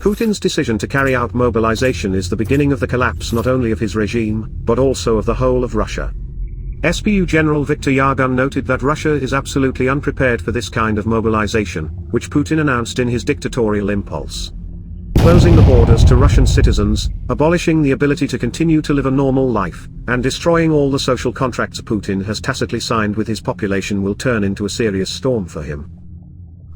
Putin's decision to carry out mobilization is the beginning of the collapse not only of his regime, but also of the whole of Russia. SBU General Viktor Yargun noted that Russia is absolutely unprepared for this kind of mobilization, which Putin announced in his dictatorial impulse. Closing the borders to Russian citizens, abolishing the ability to continue to live a normal life, and destroying all the social contracts Putin has tacitly signed with his population will turn into a serious storm for him.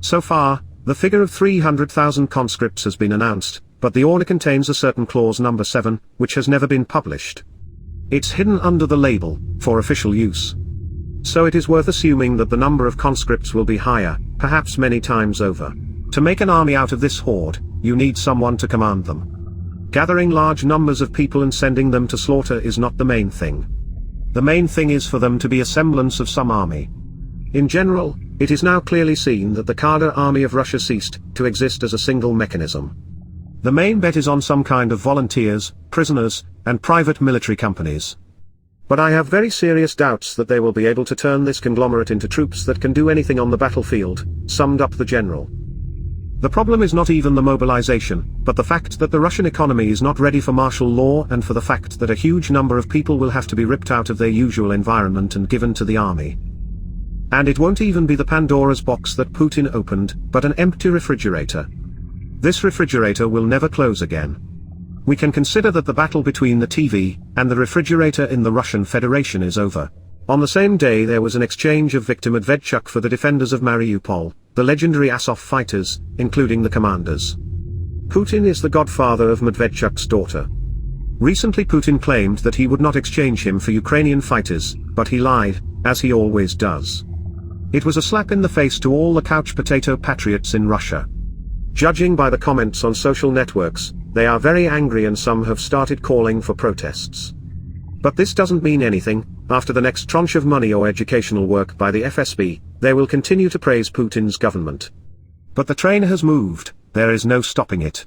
So far, the figure of 300,000 conscripts has been announced, but the order contains a certain clause number 7, which has never been published. It's hidden under the label, for official use. So it is worth assuming that the number of conscripts will be higher, perhaps many times over. To make an army out of this horde, you need someone to command them. Gathering large numbers of people and sending them to slaughter is not the main thing. The main thing is for them to be a semblance of some army. In general, it is now clearly seen that the cadre army of Russia ceased to exist as a single mechanism. The main bet is on some kind of volunteers, prisoners, and private military companies. But I have very serious doubts that they will be able to turn this conglomerate into troops that can do anything on the battlefield, summed up the general. The problem is not even the mobilization, but the fact that the Russian economy is not ready for martial law and for the fact that a huge number of people will have to be ripped out of their usual environment and given to the army. And it won't even be the Pandora's box that Putin opened, but an empty refrigerator. This refrigerator will never close again. We can consider that the battle between the TV and the refrigerator in the Russian Federation is over. On the same day there was an exchange of Viktor Medvedchuk for the defenders of Mariupol, the legendary Azov fighters, including the commanders. Putin is the godfather of Medvedchuk's daughter. Recently Putin claimed that he would not exchange him for Ukrainian fighters, but he lied, as he always does. It was a slap in the face to all the couch potato patriots in Russia. Judging by the comments on social networks, they are very angry and some have started calling for protests. But this doesn't mean anything. After the next tranche of money or educational work by the FSB, they will continue to praise Putin's government. But the train has moved, there is no stopping it.